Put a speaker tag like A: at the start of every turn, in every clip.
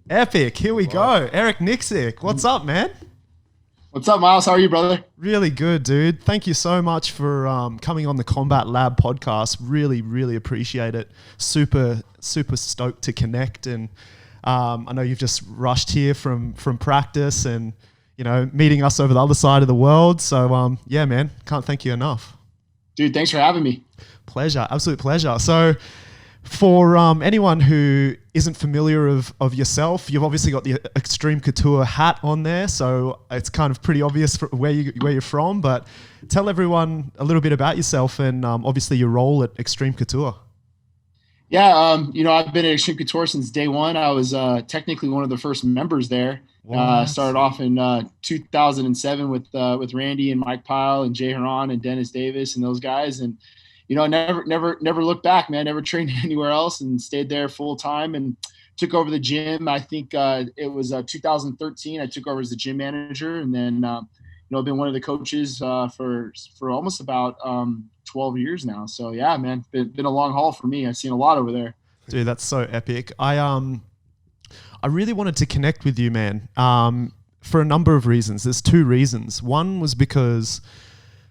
A: Epic. Here we go. Eric Nixick. What's up, man?
B: What's up, Miles? How are you, brother?
A: Really good, dude. Thank you so much for coming on the Combat Lab podcast. Really, really appreciate it. Super, super stoked to connect. And I know you've just rushed here from practice and, you know, meeting us over the other side of the world. So, yeah, man, can't thank you enough.
B: Dude, thanks for having me.
A: Pleasure. Absolute pleasure. So, for anyone who isn't familiar of yourself, you've obviously got the Extreme Couture hat on there, so it's kind of pretty obvious where you're from. But tell everyone a little bit about yourself and obviously your role at Extreme Couture.
B: Yeah, you know, I've been at Extreme Couture since day one. I was technically one of the first members there. Started off in 2007 with Randy and Mike Pyle and Jay Heron and Dennis Davis and those guys. And you know, never looked back, man. Never trained anywhere else and stayed there full time and took over the gym. I think it was 2013. I took over as the gym manager, and then you know, I've been one of the coaches for almost about 12 years now. So yeah, man, been a long haul for me. I've seen a lot over there.
A: Dude, that's so epic. I really wanted to connect with you, man, for a number of reasons. There's two reasons. One was because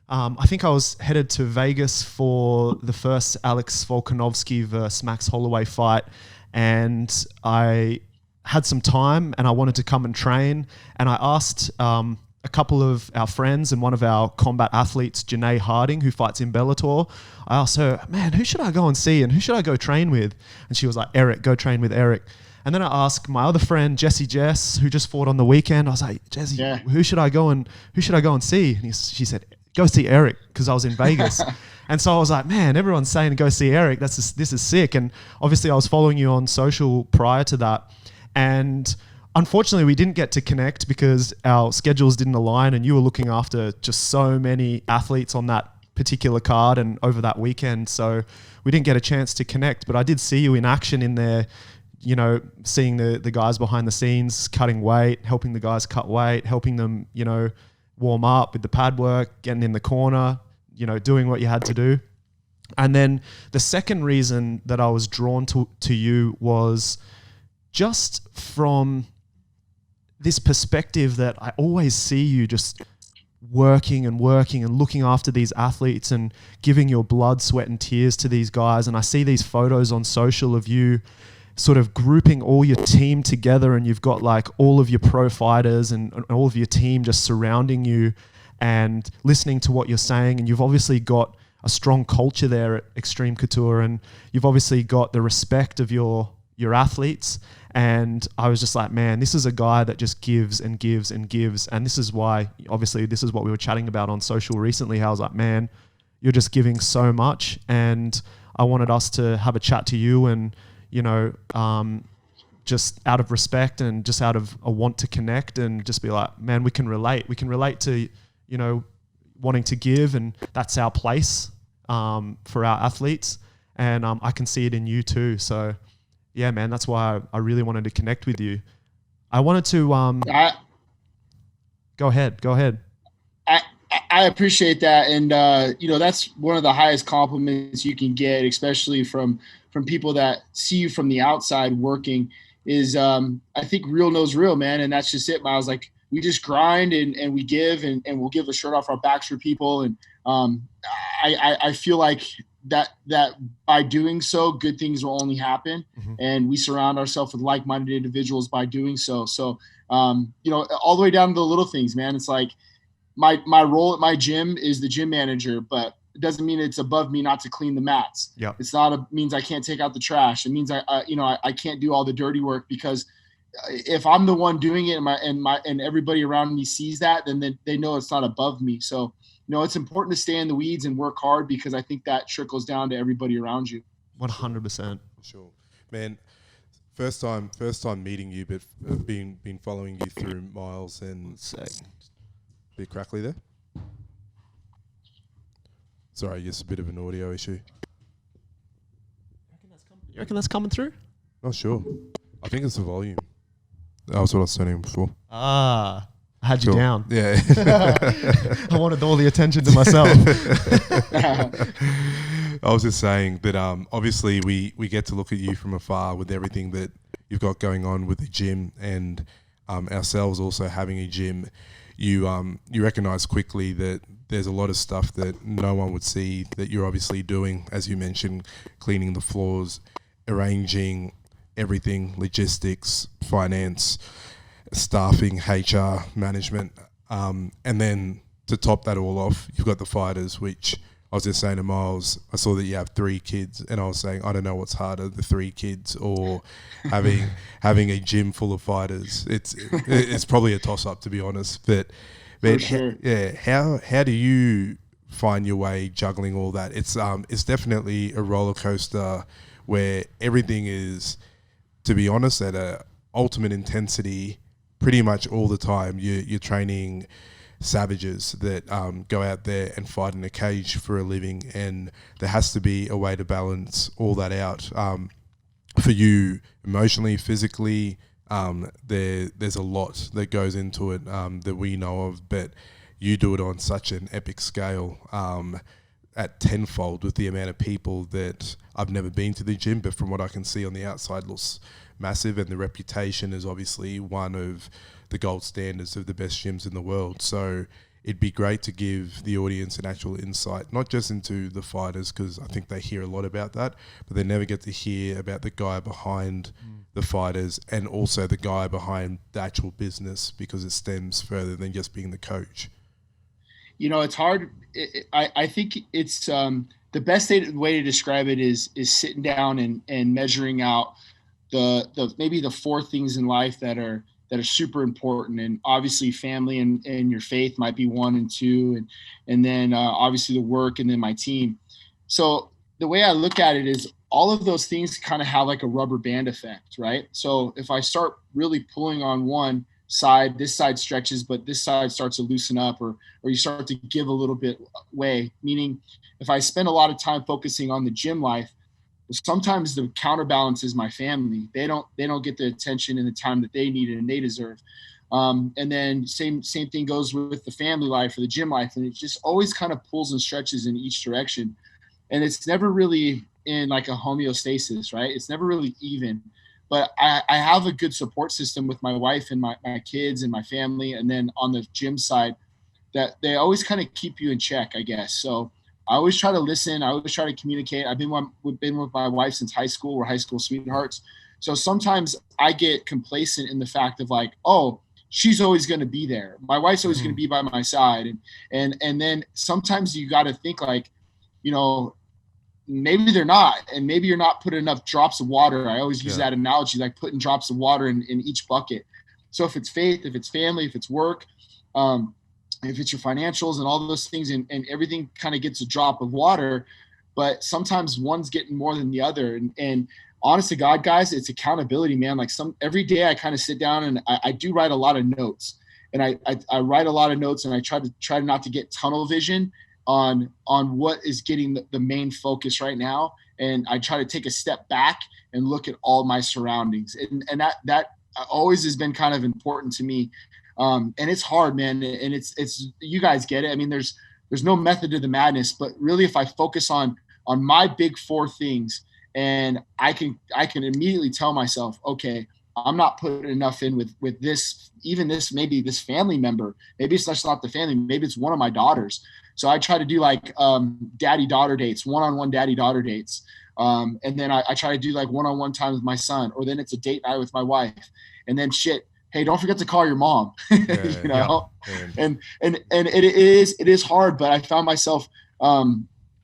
A: I think I was headed to Vegas for the first Alex Volkanovski versus Max Holloway fight, and I had some time and I wanted to come and train, and I asked a couple of our friends and one of our combat athletes, Janae Harding, who fights in Bellator. I asked her, man, who should I go and see and who should I go train with? And she was like, Eric, go train with Eric. And then I asked my other friend, Jesse Jess, who just fought on the weekend. I was like, Jesse, who should I go and see? And she said, go see Eric, because I was in Vegas. And so I was like, man, everyone's saying to go see Eric. This is sick. And obviously I was following you on social prior to that. And unfortunately we didn't get to connect because our schedules didn't align, and you were looking after just so many athletes on that particular card and over that weekend. So we didn't get a chance to connect, but I did see you in action in there, you know, seeing the guys behind the scenes, cutting weight, helping the guys cut weight, helping them, you know, warm up with the pad work, getting in the corner, you know, doing what you had to do. And then the second reason that I was drawn to you was just from this perspective that I always see you just working and looking after these athletes and giving your blood, sweat and tears to these guys. And I see these photos on social of you sort of grouping all your team together, and you've got like all of your pro fighters and all of your team just surrounding you and listening to what you're saying. And you've obviously got a strong culture there at Extreme Couture, and you've obviously got the respect of your athletes. And I was just like, man, this is a guy that just gives and gives and gives. And this is why, obviously, this is what we were chatting about on social recently. How I was like, man, you're just giving so much. And I wanted us to have a chat to you and, you know, just out of respect and just out of a want to connect and just be like, man, we can relate. We can relate to, you know, wanting to give, and that's our place for our athletes. And I can see it in you too. So, yeah, man, that's why I really wanted to connect with you. I wanted to go ahead.
B: I appreciate that. And, you know, that's one of the highest compliments you can get, especially from people that see you from the outside working, is I think real knows real, man. And that's just it, Miles. Like, we just grind and we give and we'll give the shirt off our backs for people. And I feel like that by doing so, good things will only happen. Mm-hmm. And we surround ourselves with like-minded individuals by doing so. So, you know, all the way down to the little things, man. It's like my role at my gym is the gym manager, but it doesn't mean it's above me not to clean the mats.
A: Yep.
B: It's not means I can't take out the trash. It means I can't do all the dirty work, because if I'm the one doing it and everybody around me sees that, then they know it's not above me. So, you know, it's important to stay in the weeds and work hard, because I think that trickles down to everybody around you.
A: 100%.
C: Sure, man. First time meeting you, but been following you through Miles and bit crackly there. Sorry, just a bit of an audio issue.
A: You reckon that's coming through?
C: Not sure. I think it's the volume. That was what I was saying before.
A: I had you down.
C: Yeah.
A: I wanted all the attention to myself.
C: I was just saying that obviously we get to look at you from afar with everything that you've got going on with the gym and ourselves also having a gym, you recognize quickly that there's a lot of stuff that no one would see that you're obviously doing, as you mentioned, cleaning the floors, arranging everything, logistics, finance, staffing, HR, management. And then to top that all off, you've got the fighters, which I was just saying to Miles, I saw that you have 3 kids, and I was saying, I don't know what's harder, the 3 kids or having a gym full of fighters. It's probably a toss-up, to be honest. But
B: sure.
C: How do you find your way juggling all that? It's definitely a roller coaster where everything is, to be honest, at a ultimate intensity pretty much all the time. You're training savages that go out there and fight in a cage for a living, and there has to be a way to balance all that out for you emotionally, physically. There's a lot that goes into it that we know of, but you do it on such an epic scale at tenfold with the amount of people that I've never been to the gym, but from what I can see on the outside looks massive, and the reputation is obviously one of the gold standards of the best gyms in the world. So it'd be great to give the audience an actual insight, not just into the fighters, because I think they hear a lot about that, but they never get to hear about the guy behind the fighters and also the guy behind the actual business, because it stems further than just being the coach.
B: You know, it's hard. I think it's the best way to describe it is sitting down and measuring out the maybe the 4 things in life that are super important. And obviously family and your faith might be 1 and 2, and then obviously the work, and then my team. So the way I look at it is all of those things kind of have like a rubber band effect, right? So if I start really pulling on one side, this side stretches, but this side starts to loosen up, or you start to give a little bit way. Meaning if I spend a lot of time focusing on the gym life, sometimes the counterbalance is my family. They don't get the attention and the time that they need and they deserve. And then same thing goes with the family life or the gym life. And it just always kind of pulls and stretches in each direction. And it's never really in like a homeostasis, right? It's never really even. But I have a good support system with my wife and my kids and my family. And then on the gym side, that they always kind of keep you in check, I guess. So I always try to listen. I always try to communicate. I've been with my wife since high school. We're high school sweethearts. So sometimes I get complacent in the fact of like, oh, she's always going to be there. My wife's always going to be by my side. And then sometimes you got to think like, you know, maybe they're not, and maybe you're not putting enough drops of water. I always use that analogy, like putting drops of water in each bucket. So if it's faith, if it's family, if it's work, if it's your financials and all those things, and everything kind of gets a drop of water, but sometimes one's getting more than the other. And honest to God, guys, it's accountability, man. Like every day I kind of sit down and I do write a lot of notes, and I write a lot of notes, and I try not to get tunnel vision on what is getting the main focus right now. And I try to take a step back and look at all my surroundings. And that always has been kind of important to me. And it's hard, man. And it's, you guys get it. I mean, there's no method to the madness, but really if I focus on my big 4 things, and I can immediately tell myself, okay, I'm not putting enough in with this, even this, maybe this family member, maybe it's not the family, maybe it's one of my daughters. So I try to do like daddy-daughter dates, one-on-one daddy-daughter dates. And then I try to do like one-on-one time with my son, or then it's a date night with my wife. And then hey, don't forget to call your mom, you know? Yeah. And it is hard, but I found myself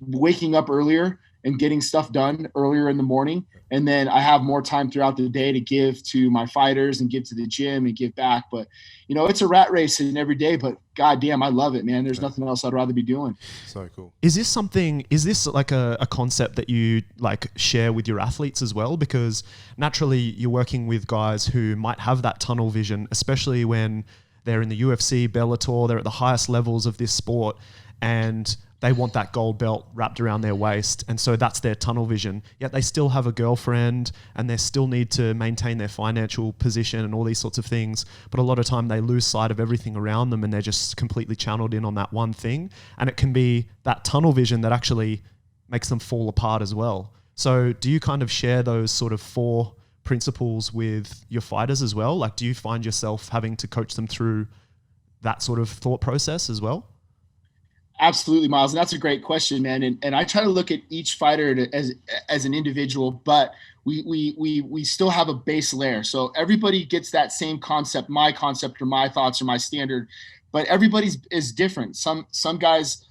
B: waking up earlier and getting stuff done earlier in the morning. And then I have more time throughout the day to give to my fighters and give to the gym and give back. But, you know, it's a rat race in every day, but goddamn, I love it, man. There's nothing else I'd rather be doing.
C: So cool.
A: Is this like a concept that you like share with your athletes as well? Because naturally you're working with guys who might have that tunnel vision, especially when they're in the UFC, Bellator, they're at the highest levels of this sport, and they want that gold belt wrapped around their waist. And so that's their tunnel vision. Yet they still have a girlfriend and they still need to maintain their financial position and all these sorts of things. But a lot of time they lose sight of everything around them and they're just completely channeled in on that one thing. And it can be that tunnel vision that actually makes them fall apart as well. So do you kind of share those sort of 4 principles with your fighters as well? Like, do you find yourself having to coach them through that sort of thought process as well?
B: Absolutely, Miles. And that's a great question, man. And I try to look at each fighter as an individual, but we still have a base layer. So everybody gets that same concept, my concept or my thoughts or my standard, but everybody's is different. Some guys,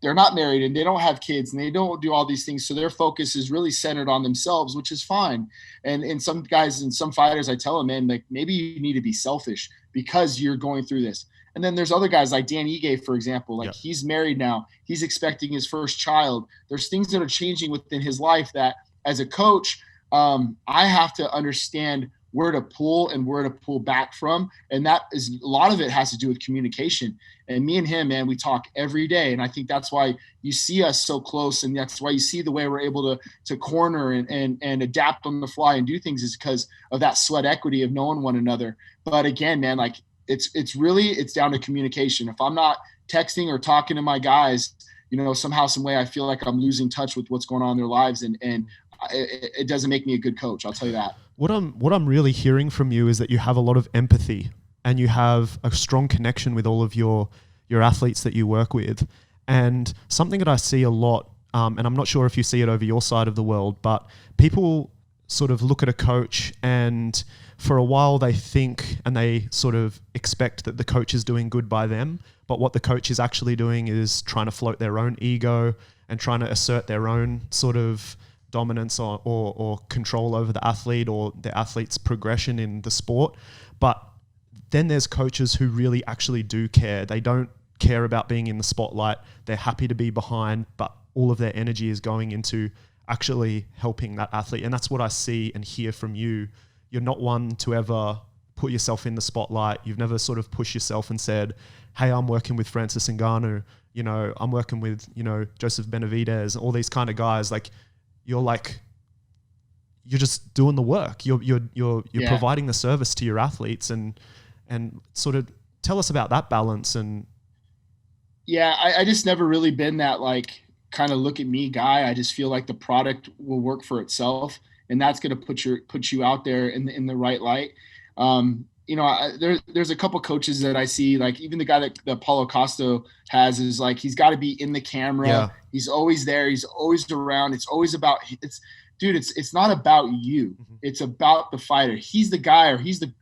B: they're not married and they don't have kids and they don't do all these things. So their focus is really centered on themselves, which is fine. And some guys and some fighters, I tell them, man, like maybe you need to be selfish because you're going through this. And then there's other guys like Dan Ige, for example, like he's married now, he's expecting his first child. There's things that are changing within his life that as a coach, I have to understand where to pull and where to pull back from. And that is, a lot of it has to do with communication. And me and him, man, we talk every day. And I think that's why you see us so close. And that's why you see the way we're able to corner and adapt on the fly and do things, is because of that sweat equity of knowing one another. But again, man, like it's down to communication. If I'm not texting or talking to my guys, somehow, some way I feel like I'm losing touch with what's going on in their lives. And it doesn't make me a good coach. I'll tell you that.
A: What I'm really hearing from you is that you have a lot of empathy and you have a strong connection with all of your athletes that you work with. And something that I see a lot, and I'm not sure if you see it over your side of the world, but people sort of look at a coach and for a while they think and they sort of expect that the coach is doing good by them. But what the coach is actually doing is trying to float their own ego and trying to assert their own sort of dominance or control over the athlete or the athlete's progression in the sport. But then there's coaches who really actually do care. They don't care about being in the spotlight. They're happy to be behind, but all of their energy is going into actually helping that athlete. And that's what I see and hear from you. You're not one to ever put yourself in the spotlight. You've never sort of pushed yourself and said, hey, I'm working with Francis Ngannou, I'm working with, Joseph Benavidez, all these kind of guys. Like, you're just doing the work. You're providing the service to your athletes and sort of tell us about that balance. And
B: I just never really been that like kind of look at me guy. I just feel like the product will work for itself, and that's going to put you out there in the right light. There's a couple coaches that I see, like even the guy that Paulo Costa has is like, he's got to be in the camera. Yeah. He's always there. He's always around. It's always about, it's not about you. Mm-hmm. It's about the fighter. He's the guy, or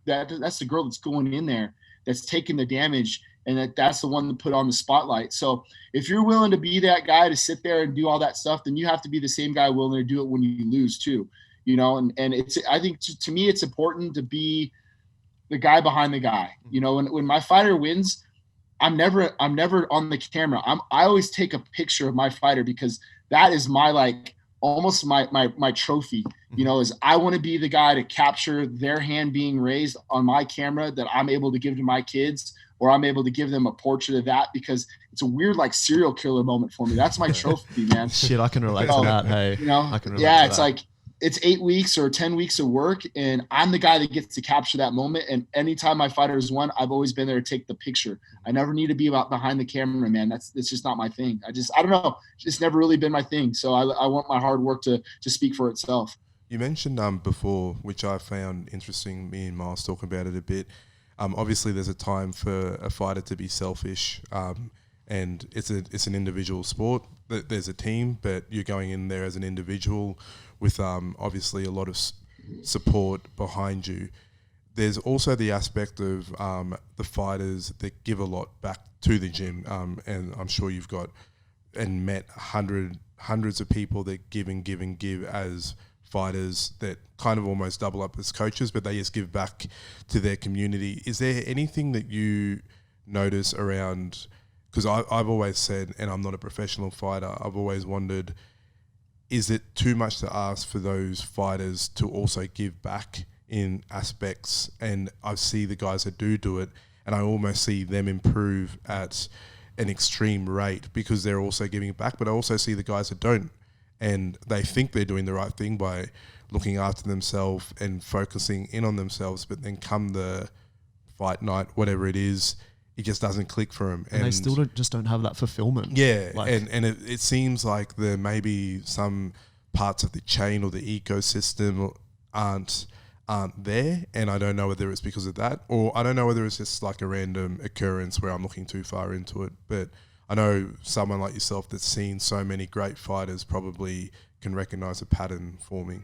B: that's the girl that's going in there, that's taking the damage. And that's the one to put on the spotlight. So if you're willing to be that guy to sit there and do all that stuff, then you have to be the same guy willing to do it when you lose too, and I think to me, it's important to be the guy behind the guy. When my fighter wins, I'm never on the camera. I always take a picture of my fighter, because that is my, like, almost my trophy, is I want to be the guy to capture their hand being raised on my camera that I'm able to give to my kids, or I'm able to give them a portrait of that, because it's a weird, like, serial killer moment for me. That's my trophy, man.
A: Shit, I can relate to that. Hey, I can relate
B: to it's that. Like, it's 8 weeks or 10 weeks of work, and I'm the guy that gets to capture that moment. And anytime my fighters won, I've always been there to take the picture. I never need to be behind the camera, man. That's just not my thing. I don't know. It's never really been my thing. So I want my hard work to speak for itself.
C: You mentioned before, which I found interesting, me and Miles talking about it a bit. Obviously, there's a time for a fighter to be selfish, and it's an individual sport. There's a team, but you're going in there as an individual with obviously a lot of support behind you. There's also the aspect of the fighters that give a lot back to the gym, and I'm sure you've got and met hundreds of people that give as fighters that kind of almost double up as coaches, but they just give back to their community. Is there anything that you notice around, because I've always said, and I'm not a professional fighter, I've always wondered, is it too much to ask for those fighters to also give back in aspects? And I see the guys that do it, and I almost see them improve at an extreme rate because they're also giving back, but I also see the guys that don't, and they think they're doing the right thing by looking after themselves and focusing in on themselves, but then come the fight night, whatever it is, it just doesn't click for them.
A: And they still don't have that fulfillment.
C: Yeah, and it seems like there may be some parts of the chain or the ecosystem aren't there, and I don't know whether it's because of that, or I don't know whether it's just like a random occurrence where I'm looking too far into it. But I know someone like yourself that's seen so many great fighters probably can recognize a pattern forming.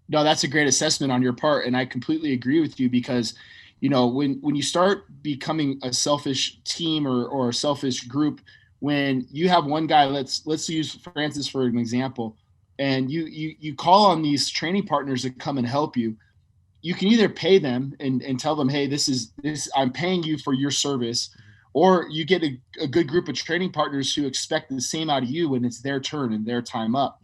B: No, that's a great assessment on your part, and I completely agree with you because, you know, when you start becoming a selfish team or a selfish group, when you have one guy, let's use Francis for an example, and you call on these training partners to come and help you. You can either pay them and tell them, hey, this I'm paying you for your service, or you get a good group of training partners who expect the same out of you when it's their turn and their time up.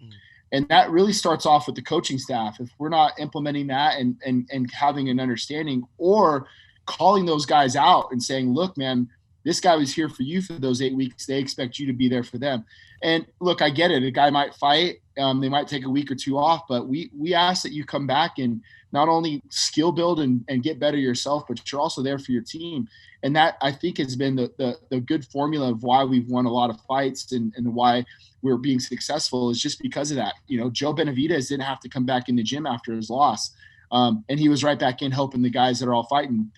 B: And that really starts off with the coaching staff. If we're not implementing that and having an understanding, or calling those guys out and saying, look, man, this guy was here for you for those 8 weeks. They expect you to be there for them. And look, I get it. A guy might fight. They might take a week or two off, but we ask that you come back and not only skill build and get better yourself, but you're also there for your team. And that, I think, has been the good formula of why we've won a lot of fights and why we're being successful, is just because of that. You know, Joe Benavidez didn't have to come back in the gym after his loss. And he was right back in helping the guys that are all fighting.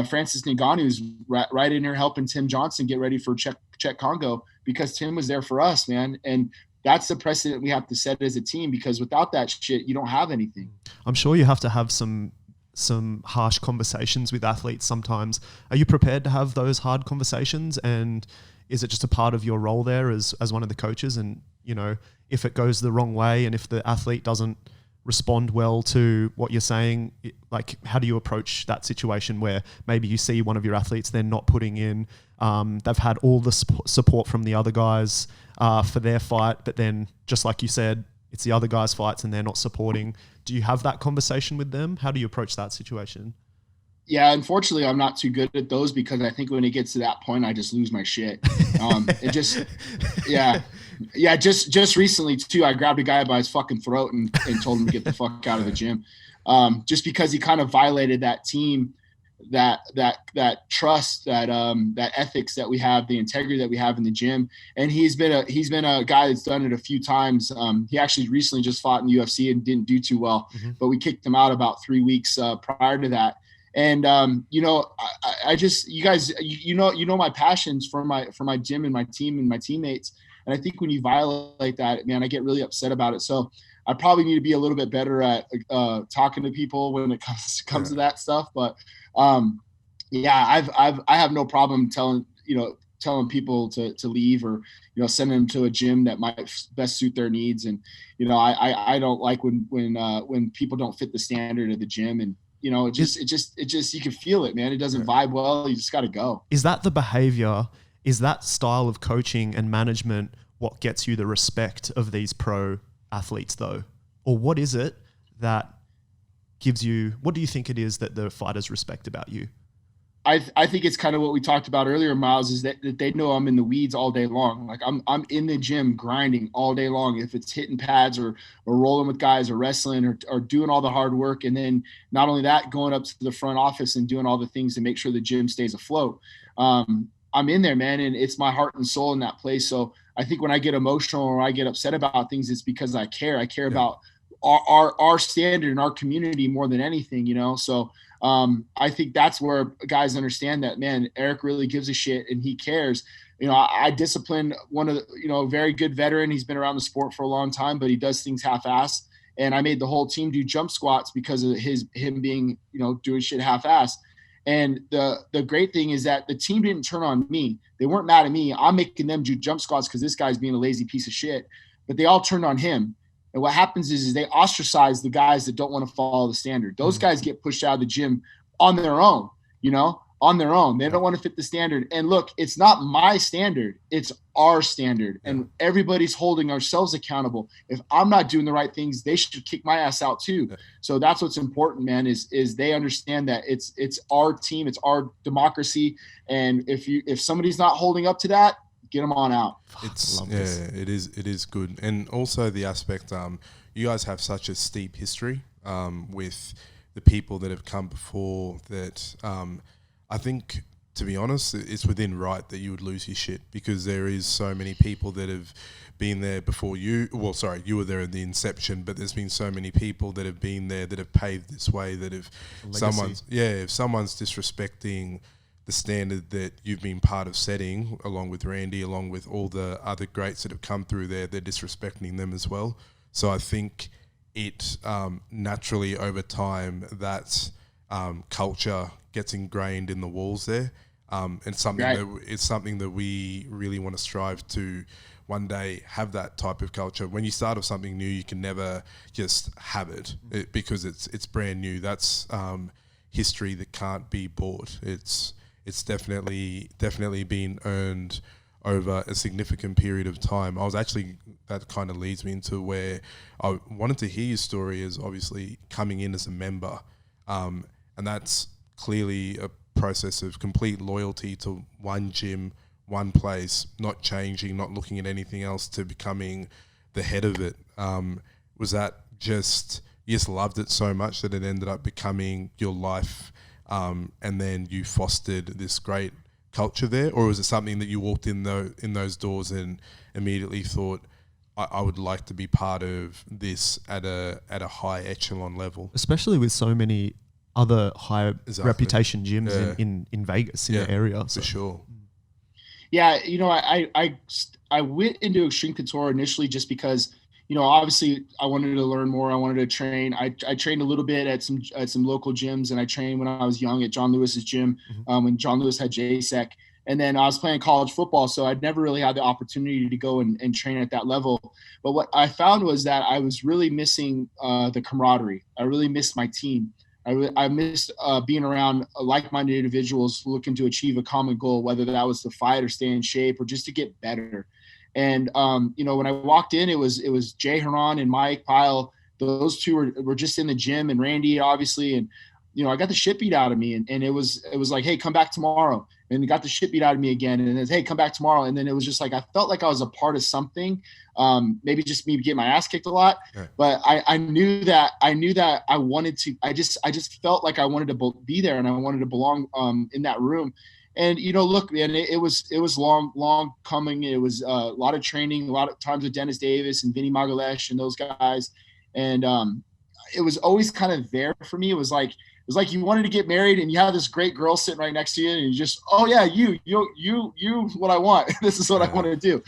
B: Francis Ngannou is right in here helping Tim Johnson get ready for Czech Congo, because Tim was there for us, man. And that's the precedent we have to set as a team, because without that shit, you don't have anything.
A: I'm sure you have to have some harsh conversations with athletes sometimes. Are you prepared to have those hard conversations? And is it just a part of your role there as one of the coaches? And, you know, if it goes the wrong way and if the athlete doesn't respond well to what you're saying, like, how do you approach that situation where maybe you see one of your athletes, they're not putting in, they've had all the support from the other guys for their fight, but then, just like you said, it's the other guys' fights and they're not supporting. Do you have that conversation with them? How do you approach that situation?
B: Yeah, unfortunately, I'm not too good at those, because I think when it gets to that point, I just lose my shit. Just recently too, I grabbed a guy by his fucking throat and told him to get the fuck out of the gym, just because he kind of violated that team, that trust, that ethics that we have, the integrity that we have in the gym. And he's been a guy that's done it a few times. He actually recently just fought in the UFC and didn't do too well, but we kicked him out about 3 weeks prior to that. And, you know, I just, you guys, you know, my passions for my gym and my team and my teammates. And I think when you violate that, man, I get really upset about it. So I probably need to be a little bit better at talking to people when it comes to that stuff. But yeah, I have no problem telling people to leave, or, you know, sending them to a gym that might best suit their needs. And, you know, I don't like when people don't fit the standard of the gym. And, you know, it just you can feel it, man. It doesn't vibe well. You just got to go.
A: Is that the behavior? Is that style of coaching and management what gets you the respect of these pro athletes, though? Or what is it that gives you, what do you think it is that the fighters respect about you?
B: I think it's kind of what we talked about earlier, Miles, is that they know I'm in the weeds all day long. Like I'm in the gym grinding all day long. If it's hitting pads or rolling with guys or wrestling or doing all the hard work. And then not only that, going up to the front office and doing all the things to make sure the gym stays afloat. I'm in there, man. And it's my heart and soul in that place. So I think when I get emotional or I get upset about things, it's because I care. I care about our standard and our community more than anything, you know? So I think that's where guys understand that, man, Eric really gives a shit and he cares. You know, I discipline one of the, you know, very good veteran. He's been around the sport for a long time, but he does things half-assed. And I made the whole team do jump squats because of him being, you know, doing shit half-assed. And the great thing is that the team didn't turn on me. They weren't mad at me. I'm making them do jump squats because this guy's being a lazy piece of shit. But they all turned on him. And what happens is they ostracize the guys that don't want to follow the standard. Those guys get pushed out of the gym on their own, you know, on their own. They don't want to fit the standard. And look, it's not my standard. It's our standard. And everybody's holding ourselves accountable. If I'm not doing the right things, they should kick my ass out too. So that's what's important, man, is they understand that it's our team, it's our democracy. And if somebody's not holding up to that, get them on out.
C: It is good. And also the aspect, you guys have such a steep history with the people that have come before that. I think to be honest, it's within right that you would lose your shit, because there is so many people that have been there before you. Well, sorry, you were there at the inception, but there's been so many people that have been there that have paved this way, that if someone's disrespecting the standard that you've been part of setting, along with Randy, along with all the other greats that have come through there, they're disrespecting them as well. So I think it naturally over time that culture gets ingrained in the walls there. And something it's something that we really want to strive to one day have, that type of culture. When you start off something new, you can never just have it, because it's brand new. That's history that can't be bought. It's definitely been earned over a significant period of time. That kind of leads me into where I wanted to hear your story, is obviously coming in as a member, and that's clearly a process of complete loyalty to one gym, one place, not changing, not looking at anything else, to becoming the head of it. Was that just, you just loved it so much that it ended up becoming your life, and then you fostered this great culture there? Or was it something that you walked in those doors and immediately thought, I would like to be part of this at a high echelon level?
A: Especially with so many other high reputation gyms in Vegas, in the area.
C: For sure.
B: Yeah, I went into Extreme Couture initially just because, obviously I wanted to learn more. I wanted to train. I trained a little bit at some local gyms, and I trained when I was young at John Lewis's gym, when John Lewis had JSEC. And then I was playing college football, so I'd never really had the opportunity to go and train at that level. But what I found was that I was really missing the camaraderie. I really missed my team. I missed being around like-minded individuals looking to achieve a common goal, whether that was to fight or stay in shape or just to get better. And when I walked in, it was Jay Heron and Mike Pyle. Those two were just in the gym, and Randy obviously. And I got the shit beat out of me, and it was like, hey, come back tomorrow. And it got the shit beat out of me again, and then, hey, come back tomorrow. And then it was just like, I felt like I was a part of something. Maybe just me getting my ass kicked a lot, but I knew that I wanted to. I just felt like I wanted to be there, and I wanted to belong in that room. And look, man, it was long coming. It was a lot of training, a lot of times with Dennis Davis and Vinny Magalesh and those guys, and it was always kind of there for me. It was like you wanted to get married, and you have this great girl sitting right next to you, and you just, oh yeah, you what I want. This is what I want to do.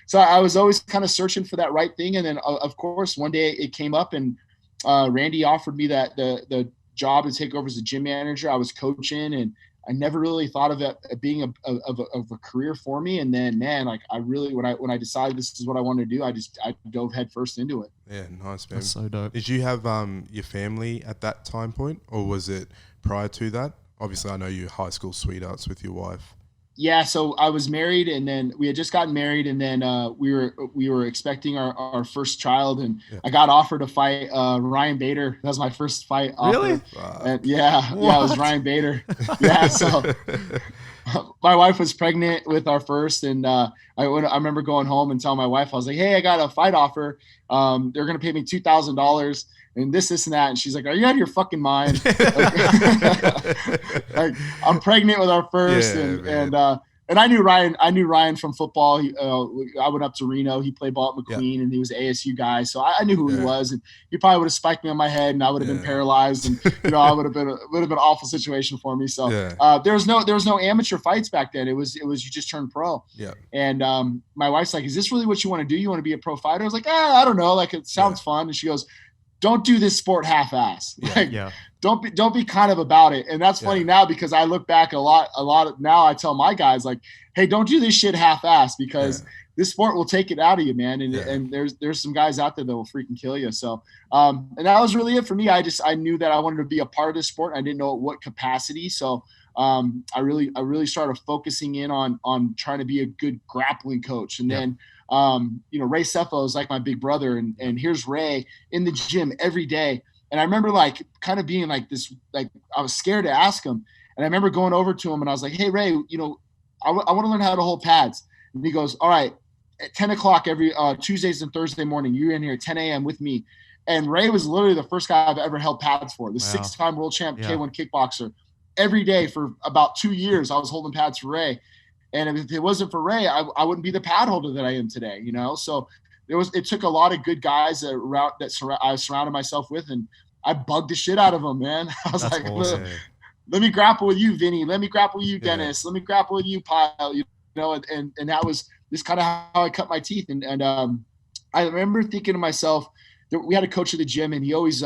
B: So I was always kind of searching for that right thing. And then of course, one day it came up, and Randy offered me the job to take over as a gym manager. I was coaching, and I never really thought of it being a career for me. And then, man, like when I decided this is what I wanted to do, I dove headfirst into it.
C: Yeah, nice, man.
A: That's so dope.
C: Did you have your family at that time point, or was it prior to that? Obviously, I know you're high school sweethearts with your wife.
B: Yeah, so I was married, and then we had just gotten married, and then we were expecting our first child, and I got offered to fight Ryan Bader. That was my first fight.
A: Really?
B: And yeah, it was Ryan Bader. Yeah, so my wife was pregnant with our first, and I remember going home and telling my wife, I was like, hey, I got a fight offer. They're gonna pay me $2,000. And this and that. And she's like, are you out of your fucking mind? Like, I'm pregnant with our first. And I knew Ryan from football. I went up to Reno. He played ball at McQueen, and he was an ASU guy. So I knew who he was. And he probably would have spiked me on my head, and I would have been paralyzed. And, I would have been an awful situation for me. So there was no amateur fights back then. It was you just turned pro. Yeah. And my wife's like, is this really what you want to do? You want to be a pro fighter? I was like, I don't know. Like, it sounds fun. And she goes, don't do this sport half-ass. Don't be kind of about it. And that's funny now, because I look back a lot of, now I tell my guys, like, hey, don't do this shit half-ass, because this sport will take it out of you, man. And there's some guys out there that will freaking kill you. So, and that was really it for me. I knew that I wanted to be a part of this sport. I didn't know at what capacity. So, I really started focusing in on trying to be a good grappling coach. And then, Ray Cepho is like my big brother, and here's Ray in the gym every day. And I remember like kind of being like this, like I was scared to ask him. And I remember going over to him, and I was like, hey, Ray, I want to learn how to hold pads. And he goes, all right, at 10 o'clock every Tuesdays and Thursday morning, you're in here at 10 a.m. with me. And Ray was literally the first guy I've ever held pads for, the 6-time world champ K1 kickboxer. every day for about 2 years. I was holding pads for Ray. And if it wasn't for Ray, I wouldn't be the pad holder that I am today, you know? So it took a lot of good guys I surrounded myself with, and I bugged the shit out of them, man. I was
A: That's
B: like,
A: awesome.
B: let me grapple with you, Vinny. Let me grapple with you, Dennis. Let me grapple with you, Pyle. You know, and that was just kind of how I cut my teeth. And I remember thinking to myself, we had a coach at the gym, and he always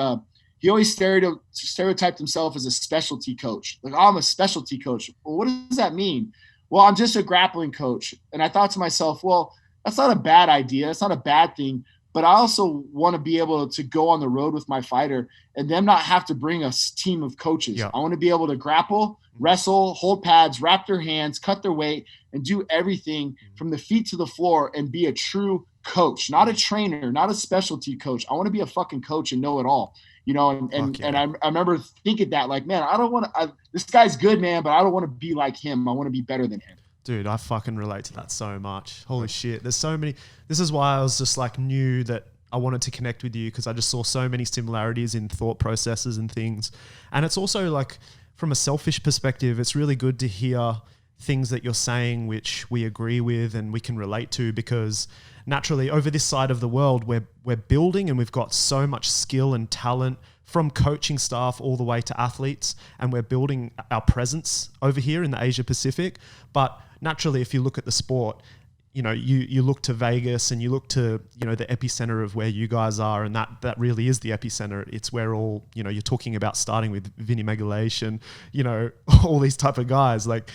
B: stereotyped himself as a specialty coach. Like, oh, I'm a specialty coach. Well, what does that mean? Well, I'm just a grappling coach. And I thought to myself, well, that's not a bad idea. That's not a bad thing. But I also want to be able to go on the road with my fighter and them not have to bring a team of coaches.
A: Yeah.
B: I want to be able to grapple, wrestle, hold pads, wrap their hands, cut their weight, and do everything from the feet to the floor and be a true coach, not a trainer, not a specialty coach. I want to be a fucking coach and know it all. You know, and I remember thinking that, like, man, I don't want to – this guy's good, man, but I don't want to be like him. I want to be better than him.
A: Dude, I fucking relate to that so much. Holy shit. There's so many. This is why I was just like knew that I wanted to connect with you, because I just saw so many similarities in thought processes and things. And it's also like from a selfish perspective, it's really good to hear things that you're saying which we agree with and we can relate to, because naturally over this side of the world, we're building and we've got so much skill and talent from coaching staff all the way to athletes, and we're building our presence over here in the Asia Pacific. But naturally, if you look at the sport, you know, you look to Vegas and you look to, you know, the epicenter of where you guys are, and that really is the epicenter. It's where all, you know, you're talking about starting with Vinny Magalhaes and, you know, all these type of guys, like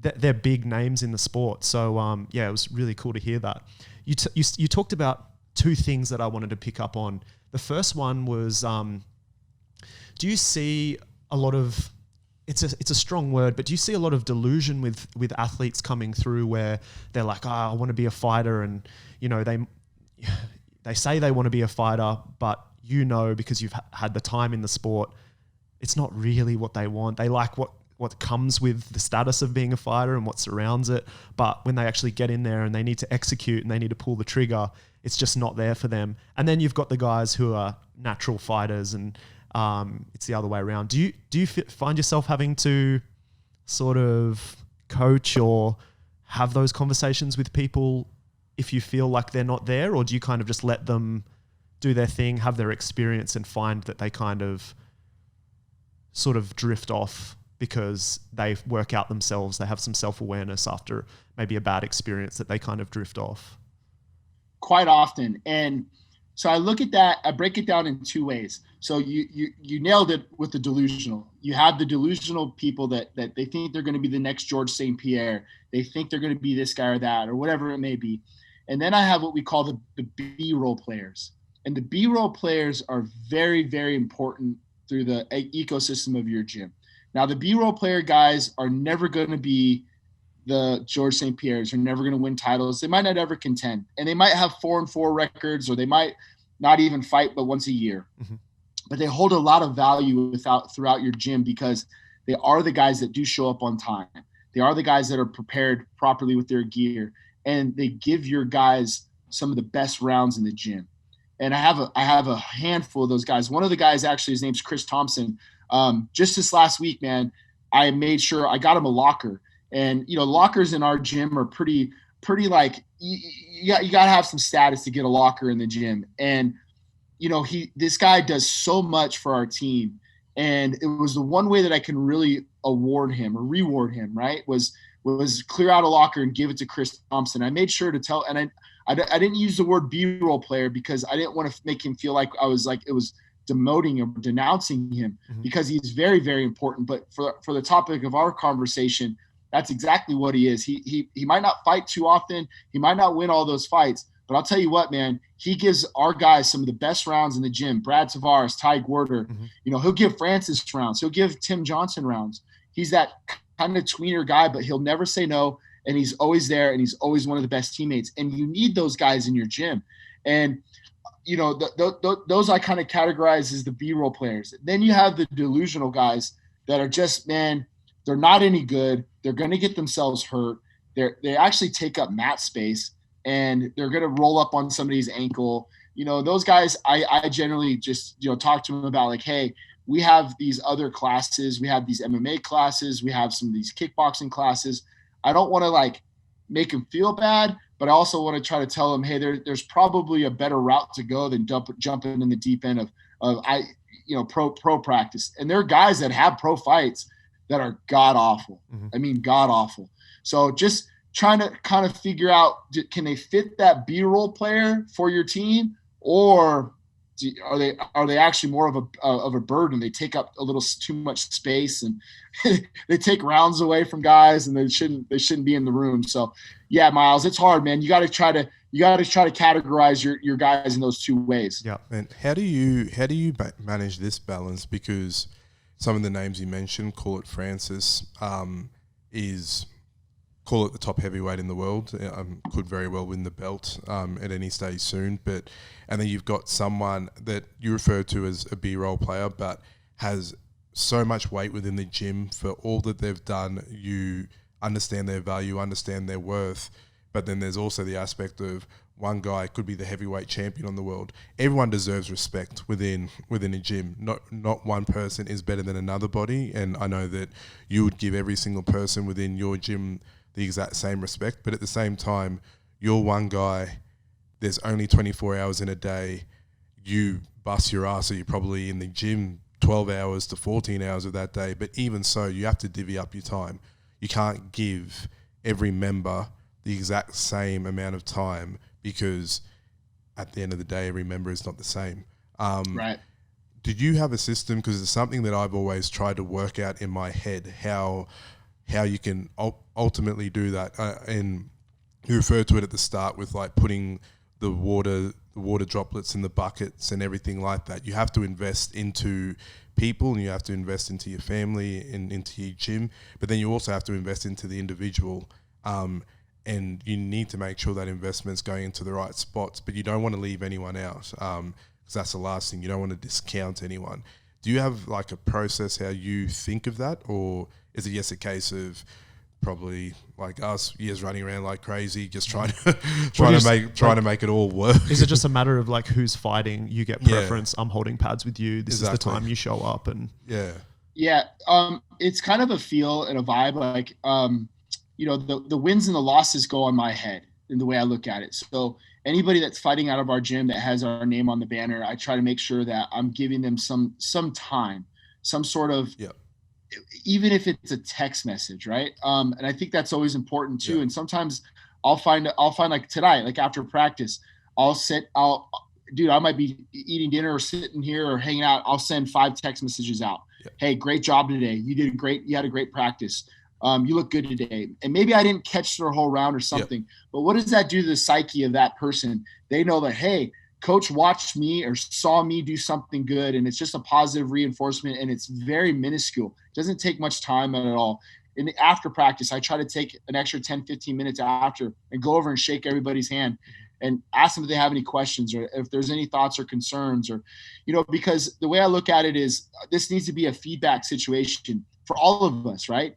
A: they're big names in the sport. So yeah, it was really cool to hear that. You talked about two things that I wanted to pick up on. The first one was, do you see a lot of, it's a strong word, but do you see a lot of delusion with athletes coming through where they're like, I want to be a fighter, and you know they say they want to be a fighter, but you know, because you've had the time in the sport, it's not really what they want. They like what comes with the status of being a fighter and what surrounds it, but when they actually get in there and they need to execute and they need to pull the trigger, it's just not there for them. And then you've got the guys who are natural fighters, and it's the other way around. Do you find yourself having to sort of coach or have those conversations with people if you feel like they're not there, or do you kind of just let them do their thing, have their experience, and find that they kind of sort of drift off because they work out themselves, they have some self-awareness after maybe a bad experience that they kind of drift off?
B: Quite often. And so I look at that, I break it down in two ways. So you nailed it with the delusional. You have the delusional people that they think they're going to be the next George St. Pierre. They think they're going to be this guy or that, or whatever it may be. And then I have what we call the B-roll players. And the B-roll players are very, very important through the ecosystem of your gym. Now, the B-roll player guys are never going to be the George St. Pierres, are never going to win titles. They might not ever contend, and they might have 4-4 records, or they might not even fight but once a year. Mm-hmm. But they hold a lot of value throughout your gym, because they are the guys that do show up on time. They are the guys that are prepared properly with their gear, and they give your guys some of the best rounds in the gym. And I have a handful of those guys. One of the guys, actually, his name's Chris Thompson. Just this last week, man, I made sure I got him a locker. And, you know, lockers in our gym are pretty like you got to have some status to get a locker in the gym. And, you know, this guy does so much for our team. And it was the one way that I can really reward him, right, was clear out a locker and give it to Chris Thompson. I made sure to tell, and I didn't use the word B-roll player because I didn't want to make him feel like I was like, it was demoting or denouncing him, mm-hmm. because he's very, very important. But for the topic of our conversation, that's exactly what he is. He might not fight too often. He might not win all those fights, but I'll tell you what, man, he gives our guys some of the best rounds in the gym. Brad Tavares, Ty Gwerder, mm-hmm. you know, he'll give Francis rounds. He'll give Tim Johnson rounds. He's that kind of tweener guy, but he'll never say no. And he's always there, and he's always one of the best teammates. And you need those guys in your gym. And, you know, those I kind of categorize as the B-roll players. Then you have the delusional guys that are just, man, they're not any good. They're going to get themselves hurt. They actually take up mat space, and they're going to roll up on somebody's ankle. You know, those guys, I generally just, you know, talk to them about like, hey, we have these other classes. We have these MMA classes. We have some of these kickboxing classes. I don't want to like make them feel bad, but I also want to try to tell them, hey, there's probably a better route to go than jumping in the deep end of pro practice. And there are guys that have pro fights that are god awful.
A: Mm-hmm.
B: I mean, god awful. So just trying to kind of figure out, can they fit that B-roll player for your team, or are they actually more of a burden? They take up a little too much space, and they take rounds away from guys, and they shouldn't be in the room. So yeah, Miles, it's hard, man. You got to try to categorize your guys in those two ways.
C: Yeah. And how do you manage this balance? Because some of the names you mentioned, call it Francis, call it the top heavyweight in the world, could very well win the belt at any stage soon. And then you've got someone that you refer to as a B-roll player, but has so much weight within the gym for all that they've done. You understand their value, understand their worth. But then there's also the aspect of one guy could be the heavyweight champion on the world. Everyone deserves respect within a gym. Not one person is better than another body. And I know that you would give every single person within your gym the exact same respect. But at the same time, you're one guy. There's only 24 hours in a day. You bust your ass, so you're probably in the gym 12 hours to 14 hours of that day. But even so, you have to divvy up your time. You can't give every member the exact same amount of time, because at the end of the day, every member is not the same.
B: Right.
C: Did you have a system? Because it's something that I've always tried to work out in my head, how you can ultimately do that. And you referred to it at the start with like putting the water droplets in the buckets and everything like that. You have to invest into people, and you have to invest into your family and into your gym, but then you also have to invest into the individual. And you need to make sure that investment's going into the right spots, but you don't want to leave anyone out, because that's the last thing. You don't want to discount anyone. Do you have like a process how you think of that, or is it just a case of probably like us, years running around like crazy, just trying to make it all work?
A: Is it just a matter of like who's fighting? You get preference. I'm holding pads with you. This is the time you show up, and
B: yeah. It's kind of a feel and a vibe. Like the wins and the losses go on my head in the way I look at it. So anybody that's fighting out of our gym that has our name on the banner, I try to make sure that I'm giving them some time, some sort of, even if it's a text message, right? And I think that's always important too. And sometimes I'll find like tonight, like after practice, I might be eating dinner or sitting here or hanging out. I'll send 5 text messages out. Hey, great job today. You had a great practice. You look good today. And maybe I didn't catch their whole round or something, but what does that do to the psyche of that person? They know that, hey, coach watched me or saw me do something good, and it's just a positive reinforcement, and it's very minuscule. It doesn't take much time at all. In the after practice, I try to take an extra 10, 15 minutes after and go over and shake everybody's hand and ask them if they have any questions or if there's any thoughts or concerns, or, because the way I look at it is this needs to be a feedback situation for all of us, right?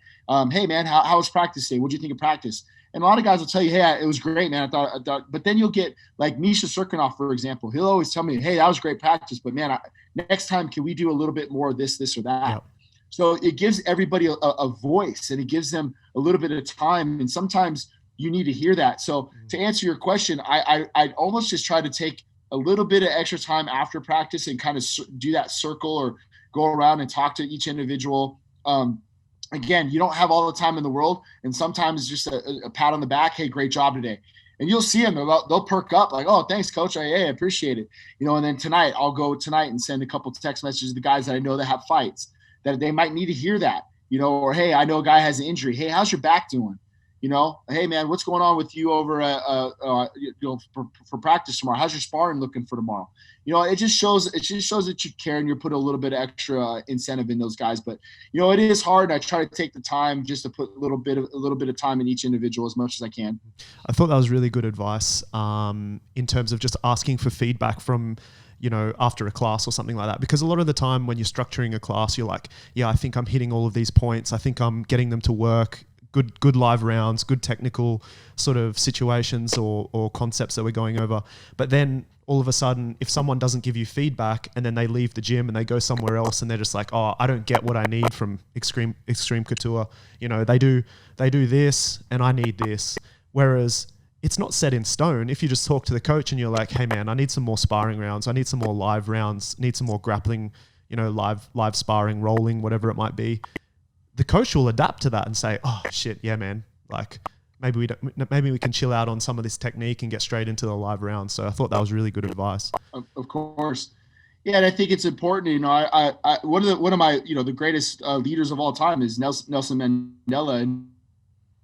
B: Hey man, how was practice today? What do you think of practice? And a lot of guys will tell you, hey, it was great, man. I thought, but then you'll get like Misha Serkinov, for example. He'll always tell me, hey, that was great practice, but man, next time, can we do a little bit more of this or that? Yep. So it gives everybody a voice, and it gives them a little bit of time. And sometimes you need to hear that. So to answer your question, I'd almost just try to take a little bit of extra time after practice and kind of do that circle or go around and talk to each individual. Again, you don't have all the time in the world, and sometimes it's just a pat on the back. Hey, great job today. And you'll see them, they'll perk up like, oh, thanks, coach. Hey, I appreciate it. And then tonight, I'll go tonight and send a couple text messages to the guys that I know that have fights, that they might need to hear that, or, hey, I know a guy has an injury. Hey, how's your back doing? Hey man, what's going on with you over for practice tomorrow? How's your sparring looking for tomorrow? It just shows that you care, and you're putting a little bit of extra incentive in those guys. But it is hard. I try to take the time just to put a little bit of time in each individual as much as I can.
A: I thought that was really good advice in terms of just asking for feedback from after a class or something like that. Because a lot of the time when you're structuring a class, you're like, yeah, I think I'm hitting all of these points. I think I'm getting them to work good live rounds, good technical sort of situations or concepts that we're going over. But then all of a sudden, if someone doesn't give you feedback and then they leave the gym and they go somewhere else and they're just like, oh, I don't get what I need from Extreme Couture. You know, they do this and I need this. Whereas it's not set in stone. If you just talk to the coach and you're like, hey man, I need some more sparring rounds. I need some more live rounds, need some more grappling, you know, live sparring, rolling, whatever it might be. The coach will adapt to that and say, oh shit, yeah, man, like maybe we can chill out on some of this technique and get straight into the live round. So I thought that was really good advice.
B: Of course. Yeah. And I think it's important, you know, I one of my, you know, the greatest leaders of all time is Nelson Mandela, and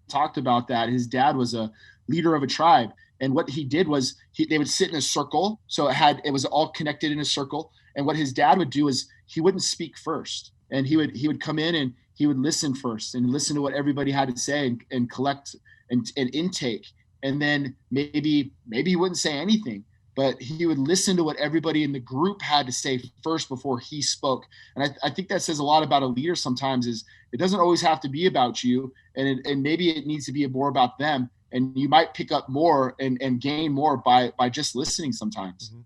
B: talked about that. His dad was a leader of a tribe. And what he did was they would sit in a circle. So it was all connected in a circle. And what his dad would do is he wouldn't speak first. And he would come in and he would listen first and listen to what everybody had to say and collect and intake. And then maybe he wouldn't say anything, but he would listen to what everybody in the group had to say first before he spoke. And I think that says a lot about a leader sometimes. Is it doesn't always have to be about you, and maybe it needs to be more about them. And you might pick up more and gain more by just listening sometimes.
A: Mm-hmm.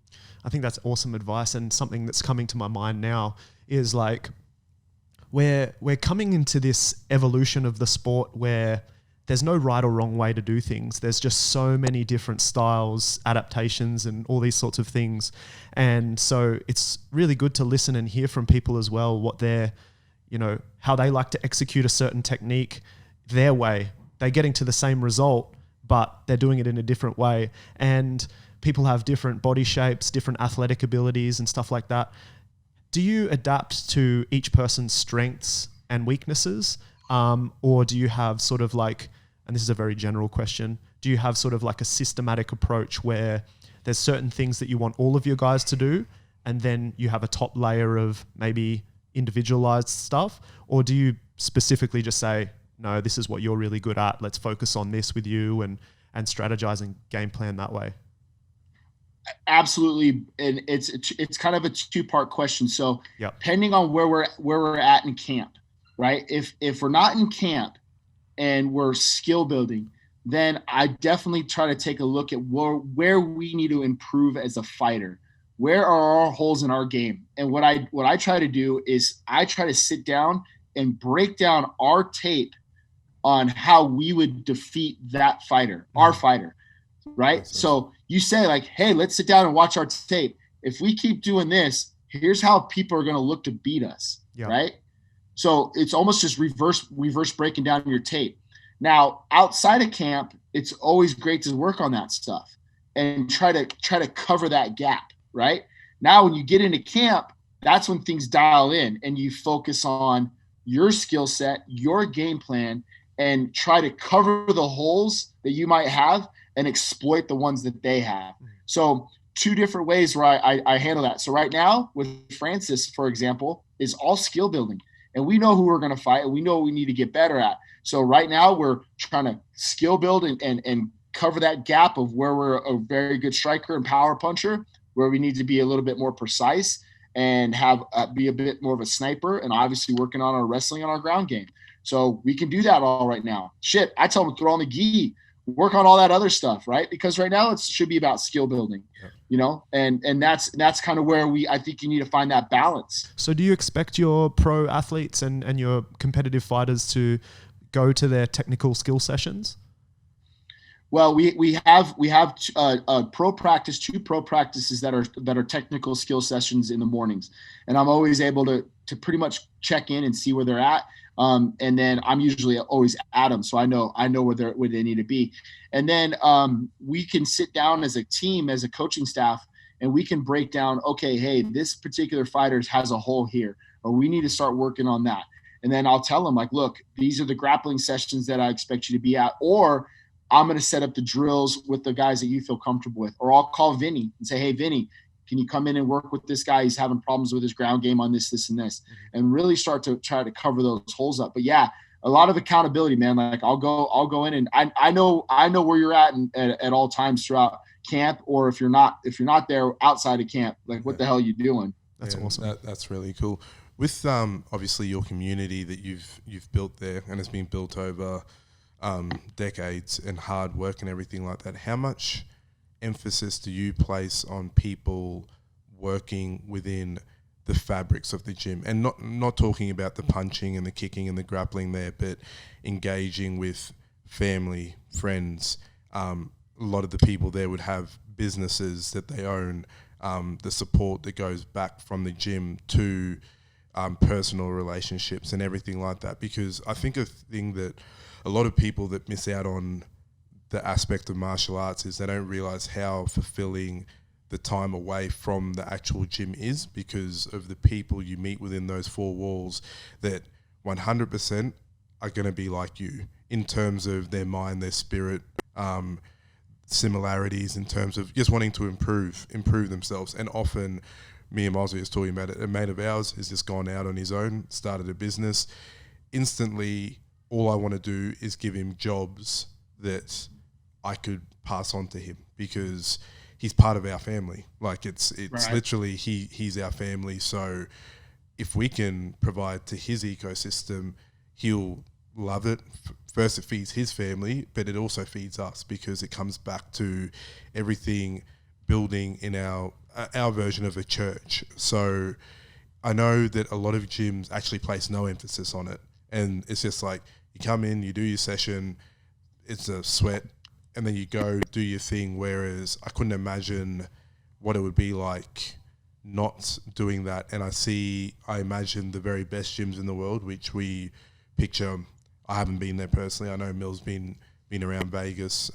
A: I think that's awesome advice. And something that's coming to my mind now is like, we're coming into this evolution of the sport where there's no right or wrong way to do things. There's just so many different styles, adaptations, and all these sorts of things. And so it's really good to listen and hear from people as well, what they're, you know, how they like to execute a certain technique their way. They're getting to the same result, but they're doing it in a different way. And people have different body shapes, different athletic abilities and stuff like that. Do you adapt to each person's strengths and weaknesses? Or do you have sort of like, and this is a very general question, do you have sort of like a systematic approach where there's certain things that you want all of your guys to do, and then you have a top layer of maybe individualized stuff? Or do you specifically just say, no, this is what you're really good at, let's focus on this with you, and strategize and game plan that way?
B: Absolutely. And it's kind of a two-part question. So
A: yep.
B: Depending on where we're at in camp, right? If we're not in camp and we're skill building, then I definitely try to take a look at where we need to improve as a fighter. Where are our holes in our game? And what I try to do is I try to sit down and break down our tape on how we would defeat that fighter, our fighter, right? So you say like, hey, let's sit down and watch our tape. If we keep doing this, here's how people are going to look to beat us, right? So it's almost just reverse breaking down your tape. Now, outside of camp, it's always great to work on that stuff and try to cover that gap, right? Now, when you get into camp, that's when things dial in and you focus on your skill set, your game plan, and try to cover the holes that you might have and exploit the ones that they have. So 2 different ways where I handle that. So right now with Francis, for example, is all skill building. And we know who we're going to fight and we know what we need to get better at. So right now we're trying to skill build and cover that gap of where we're a very good striker and power puncher, where we need to be a little bit more precise and have be a bit more of a sniper, and obviously working on our wrestling and our ground game. So we can do that all right now. Shit, I tell them to throw on the gi, work on all that other stuff, right? Because right now it should be about skill building, you know, and that's kind of where I think you need to find that balance.
A: So do you expect your pro athletes and your competitive fighters to go to their technical skill sessions?
B: Well, we have a pro practice, 2 pro practices that are technical skill sessions in the mornings, and I'm always able to pretty much check in and see where they're at. And then I'm usually always at them, so I know where they need to be. And then we can sit down as a team, as a coaching staff, and we can break down, okay, hey, this particular fighter has a hole here, or we need to start working on that. And then I'll tell them like, look, these are the grappling sessions that I expect you to be at, or I'm going to set up the drills with the guys that you feel comfortable with. Or I'll call Vinny and say, hey, Vinny, can you come in and work with this guy? He's having problems with his ground game on this, and this, and really start to try to cover those holes up. But yeah, a lot of accountability, man. Like I'll go in and I know where you're at at all times throughout camp, or if you're not there outside of camp, like what the hell are you doing?
A: That's awesome.
C: That's really cool. With obviously your community that you've built there and has been built over decades and hard work and everything like that, how much emphasis do you place on people working within the fabrics of the gym, and not talking about the punching and the kicking and the grappling there, but engaging with family, friends? A lot of the people there would have businesses that they own, the support that goes back from the gym to personal relationships and everything like that. Because I think a thing that a lot of people that miss out on the aspect of martial arts is they don't realize how fulfilling the time away from the actual gym is, because of the people you meet within those four walls that 100% are going to be like you in terms of their mind, their spirit, similarities in terms of just wanting to improve themselves. And often, me and Mozzie was talking about it, a mate of ours has just gone out on his own, started a business. Instantly, all I want to do is give him jobs that I could pass on to him, because he's part of our family. Like it's right. Literally he's our family. So if we can provide to his ecosystem, he'll love it. First, it feeds his family, but it also feeds us, because it comes back to everything building in our version of a church. So I know that a lot of gyms actually place no emphasis on it. And it's just like, you come in, you do your session, it's a sweat, and then you go do your thing. Whereas I couldn't imagine what it would be like not doing that. And I imagine the very best gyms in the world, which we picture. I haven't been there personally. I know Mill's been around Vegas,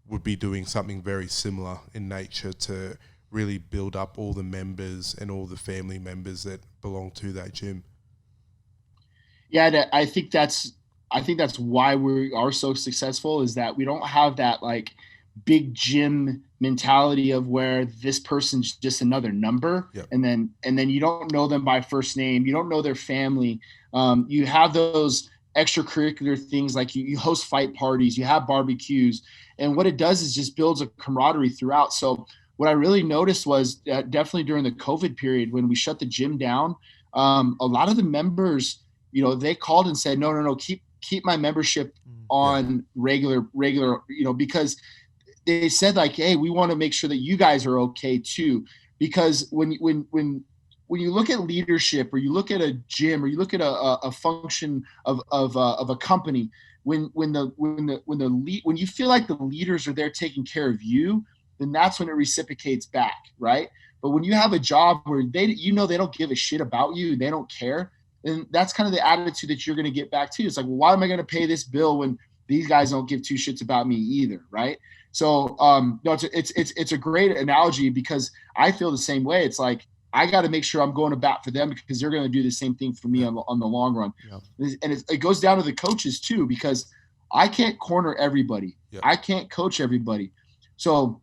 C: would be doing something very similar in nature to really build up all the members and all the family members that belong to that gym.
B: Yeah, I think that's why we are so successful, is that we don't have that like big gym mentality of where this person's just another number. Yep. and then you don't know them by first name, you don't know their family. You have those extracurricular things, like you host fight parties, you have barbecues, and what it does is just builds a camaraderie throughout. So what I really noticed was definitely during the COVID period when we shut the gym down, a lot of the members, they called and said, no, keep my membership on regular, because they said like, hey, we want to make sure that you guys are okay too. Because when you look at leadership, or you look at a gym, or you look at a function of a company, when you feel like the leaders are there taking care of you, then that's when it reciprocates back, right? But when you have a job where they don't give a shit about you, they don't care, and that's kind of the attitude that you're going to get back to. It's like, well, why am I going to pay this bill when these guys don't give two shits about me either, right? So no, it's a great analogy, because I feel the same way. It's like, I got to make sure I'm going to bat for them, because they're going to do the same thing for me on the long run. Yeah. And it goes down to the coaches too, because I can't corner everybody. Yeah. I can't coach everybody. So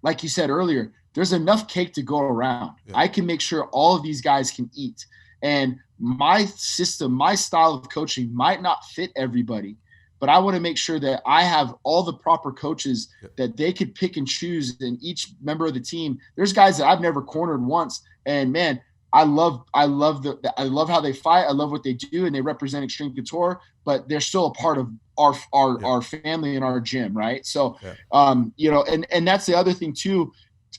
B: like you said earlier, there's enough cake to go around. Yeah. I can make sure all of these guys can eat. And my system, my style of coaching might not fit everybody, but I want to make sure that I have all the proper coaches that they could pick and choose in each member of the team. There's guys that I've never cornered once, and man, I love how they fight. I love what they do, and they represent Extreme Couture, but they're still a part of our family and our gym, right? So, and that's the other thing too,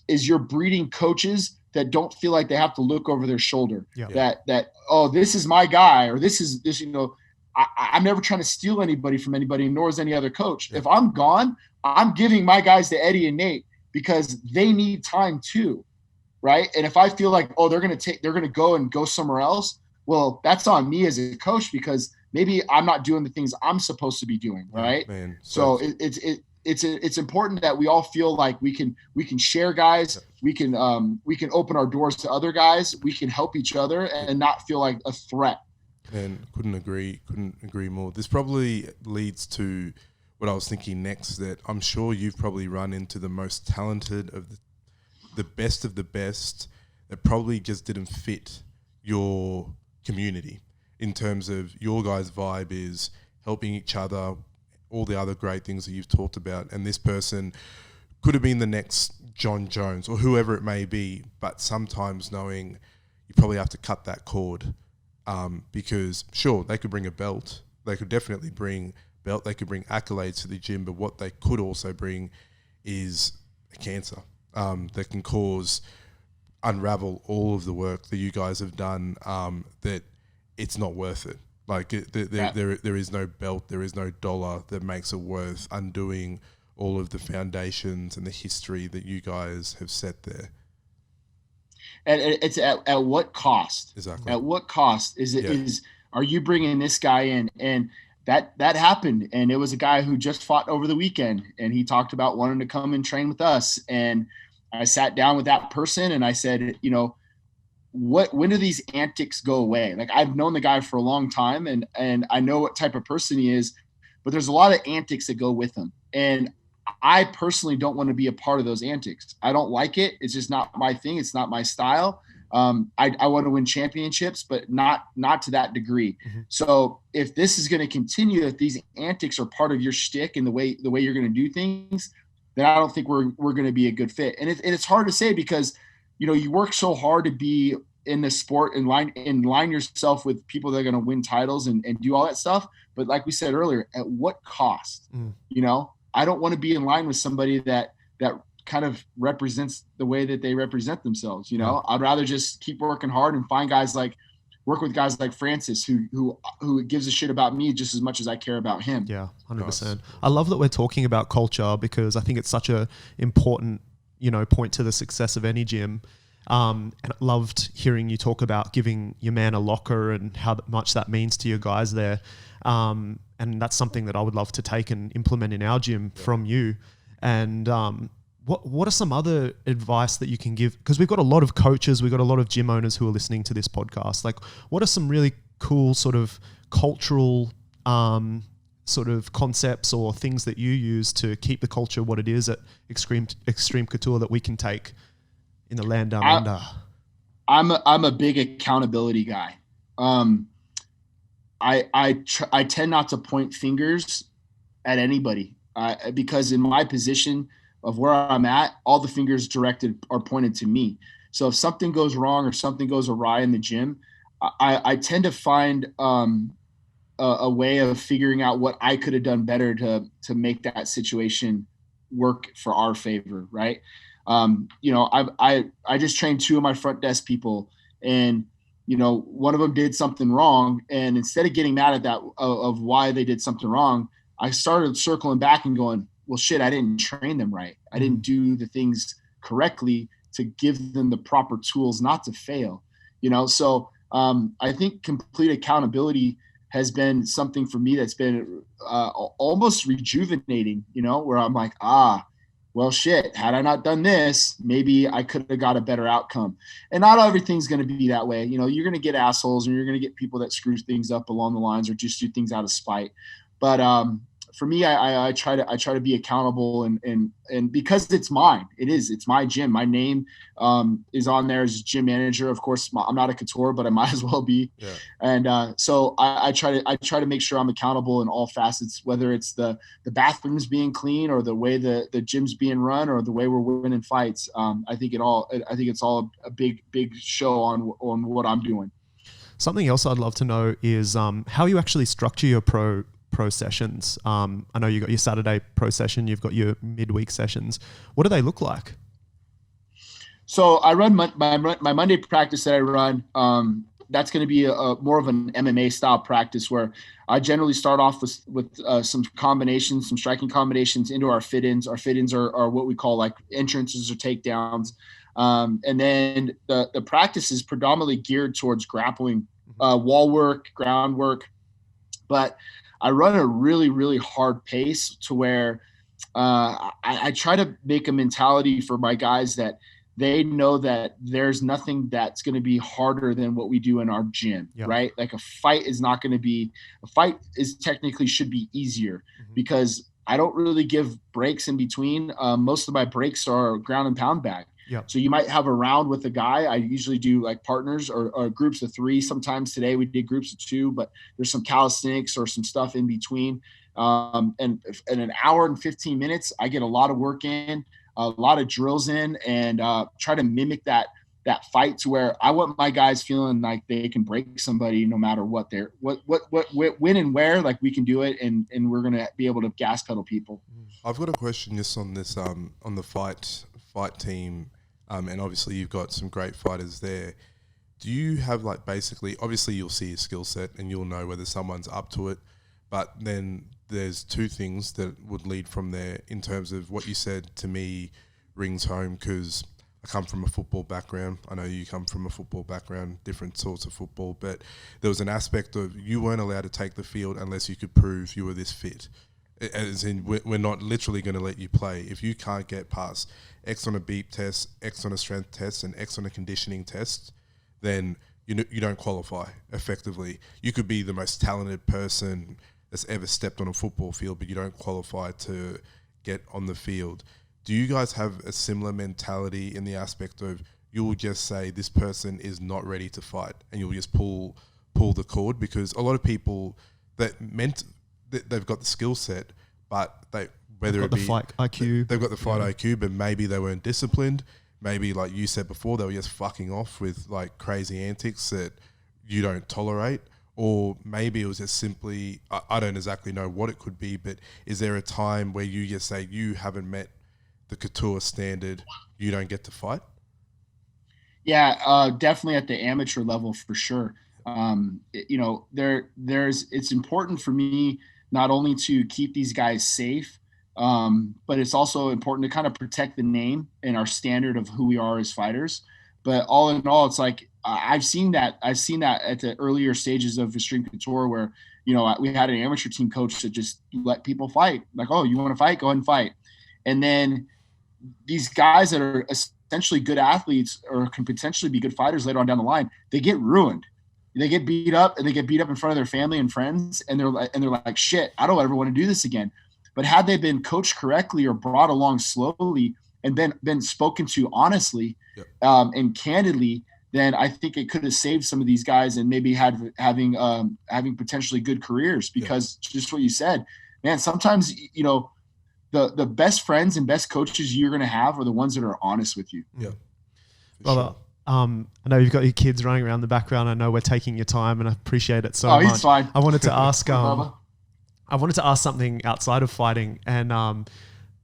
B: is you're breeding coaches that don't feel like they have to look over their shoulder. Yeah. That oh, this is my guy, or this. I'm never trying to steal anybody from anybody, nor is any other coach. Yeah. If I'm gone, I'm giving my guys to Eddie and Nate, because they need time too, right? And if I feel like, oh, they're going to go somewhere else, well, that's on me as a coach, because maybe I'm not doing the things I'm supposed to be doing, right? Man, so it's important that we all feel like we can share guys, we can open our doors to other guys, we can help each other, and not feel like a threat.
C: And couldn't agree more. This probably leads to what I was thinking next, that I'm sure you've probably run into the most talented of the best of the best that probably just didn't fit your community, in terms of your guys' vibe is helping each other, all the other great things that you've talked about. And this person could have been the next John Jones or whoever it may be, but sometimes knowing you probably have to cut that cord. Because sure, they could bring a belt, they could definitely bring belt, they could bring accolades to the gym, but what they could also bring is a cancer that can unravel all of the work that you guys have done, that it's not worth it. Like there is no belt, there is no dollar that makes it worth undoing all of the foundations and the history that you guys have set there.
B: And it's at what cost?
C: Exactly.
B: At what cost is it?
C: Yeah.
B: Are you bringing this guy in? And that happened. And it was a guy who just fought over the weekend, and he talked about wanting to come and train with us. And I sat down with that person and I said, when do these antics go away? Like, I've known the guy for a long time, and I know what type of person he is, but there's a lot of antics that go with him. And I personally don't want to be a part of those antics. I don't like it. It's just not my thing. It's not my style. I want to win championships, but not to that degree. Mm-hmm. So if this is going to continue, if these antics are part of your shtick and the way you're going to do things, then I don't think we're going to be a good fit. And it's hard to say because, you work so hard to be in the sport and line yourself with people that are going to win titles and do all that stuff. But like we said earlier, at what cost? I don't want to be in line with somebody that kind of represents the way that they represent themselves. I'd rather just keep working hard and work with guys like Francis who gives a shit about me just as much as I care about him.
A: Yeah, 100%. I love that we're talking about culture because I think it's such a important, point to the success of any gym. And I loved hearing you talk about giving your man a locker and how much that means to your guys there. And that's something that I would love to take and implement in our gym from you. And what are some other advice that you can give? Because we've got a lot of coaches, we've got a lot of gym owners who are listening to this podcast. Like, what are some really cool sort of cultural sort of concepts or things that you use to keep the culture what it is at Extreme Couture that we can take in the land down under?
B: I'm a big accountability guy. I tend not to point fingers at anybody because in my position of where I'm at, all the fingers are pointed to me. So if something goes wrong or something goes awry in the gym, I tend to find a way of figuring out what I could have done better to make that situation work for our favor, right? I just trained 2 of my front desk people, and one of them did something wrong, and instead of getting mad at that of why they did something wrong, I started circling back and going, well, shit, I didn't train them right. I didn't do the things correctly to give them the proper tools not to fail. So I think complete accountability has been something for me that's been almost rejuvenating, where I'm like, well, shit, had I not done this, maybe I could have got a better outcome. And not everything's going to be that way. You're going to get assholes and you're going to get people that screw things up along the lines or just do things out of spite. But for me, I try to be accountable and because it's mine, it's my gym. My name is on there as gym manager. Of course, I'm not a couture, but I might as well be. Yeah. And so I try to make sure I'm accountable in all facets, whether it's the bathrooms being clean or the way the gym's being run or the way we're winning fights. I think it's all a big show on what I'm doing.
A: Something else I'd love to know is how you actually structure your pro sessions. I know you got your Saturday pro session, you've got your midweek sessions. What do they look like?
B: So I run my Monday practice that I run. That's going to be a more of an MMA style practice where I generally start off with some combinations, some striking combinations into our fit-ins. Our fit-ins are what we call like entrances or takedowns. And then the practice is predominantly geared towards grappling, wall work, ground work. But I run a really, really hard pace to where I try to make a mentality for my guys that they know that there's nothing that's going to be harder than what we do in our gym, right? Like a fight is technically should be easier because I don't really give breaks in between. Most of my breaks are ground and pound bag. Yep. So you might have a round with a guy. I usually do like partners or groups of 3. Sometimes today we did groups of 2, but there's some calisthenics or some stuff in between. And in an hour and 15 minutes, I get a lot of work in, a lot of drills in, and try to mimic that that fight to where I want my guys feeling like they can break somebody no matter what they're what when and where, like we can do it, and we're gonna be able to gas pedal people.
C: I've got a question just on this on the fight team, and obviously you've got some great fighters there. Do you have like basically, obviously you'll see a skill set and you'll know whether someone's up to it, but then there's two things that would lead from there in terms of what you said to me rings home, because I come from a football background. I know you come from a football background, different sorts of football, but there was an aspect of you weren't allowed to take the field unless you could prove you were this fit. As in, we're not literally going to let you play. If you can't get past X on a beep test, X on a strength test, and X on a conditioning test, then you don't qualify effectively. You could be the most talented person that's ever stepped on a football field, but you don't qualify to get on the field. Do you guys have a similar mentality in the aspect of you'll just say this person is not ready to fight and you'll just pull the cord? Because a lot of people they've got the skill set, but they've got the fight IQ, but maybe they weren't disciplined. Maybe, like you said before, they were just fucking off with like crazy antics that you don't tolerate. Or maybe it was just simply, I don't exactly know what it could be, but is there a time where you just say you haven't met the couture standard, you don't get to fight?
B: Yeah, definitely at the amateur level for sure. It's important for me not only to keep these guys safe, but it's also important to kind of protect the name and our standard of who we are as fighters. But all in all, it's like I've seen that at the earlier stages of Extreme Couture where, we had an amateur team coach that just let people fight. Like, oh, you want to fight? Go ahead and fight. And then these guys that are essentially good athletes or can potentially be good fighters later on down the line, they get ruined. They get beat up, and they get beat up in front of their family and friends, and they're like, shit, I don't ever want to do this again. But had they been coached correctly or brought along slowly and been spoken to honestly, and candidly, then I think it could have saved some of these guys and maybe having potentially good careers. Because just what you said, man, sometimes the best friends and best coaches you're going to have are the ones that are honest with you.
C: Yeah.
A: Well, I know you've got your kids running around the background. I know we're taking your time, and I appreciate it so much.
B: He's fine.
A: I wanted to ask. I wanted to ask something outside of fighting, and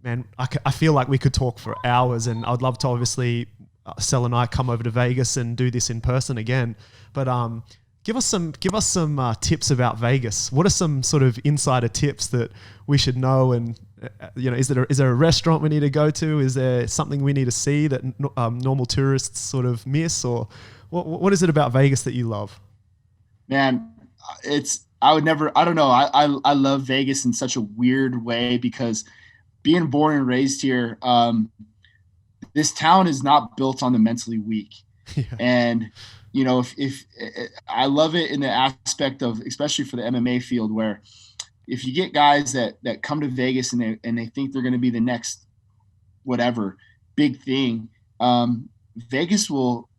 A: man, I feel like we could talk for hours, and I'd love to obviously Sel and I come over to Vegas and do this in person again. But give us some tips about Vegas. What are some sort of insider tips that we should know? And is there a restaurant we need to go to? Is there something we need to see that normal tourists sort of miss? Or what is it about Vegas that you love?
B: Man, I don't know. I love Vegas in such a weird way because being born and raised here, this town is not built on the mentally weak. Yeah. And, if I love it in the aspect of, especially for the MMA field, where if you get guys that come to Vegas and they think they're going to be the next whatever big thing, Vegas will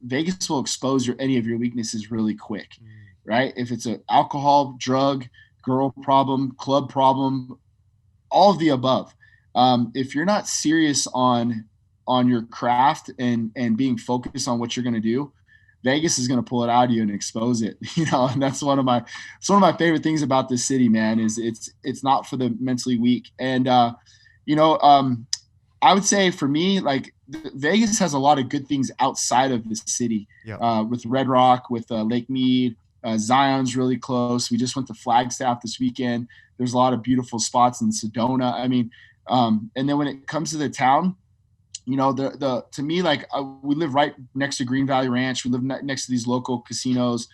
B: expose any of your weaknesses really quick. Right? If it's an alcohol, drug, girl problem, club problem, all of the above. If you're not serious on your craft and being focused on what you're going to do, Vegas is going to pull it out of you and expose it. And that's one of my favorite things about this city, man, is it's not for the mentally weak. And I would say for me, like Vegas has a lot of good things outside of the city. Yeah. With Red Rock, with Lake Mead. Zion's really close. We just went to Flagstaff this weekend. There's a lot of beautiful spots in Sedona. I mean, and then when it comes to the town, to me, like we live right next to Green Valley Ranch. We live next to these local casinos.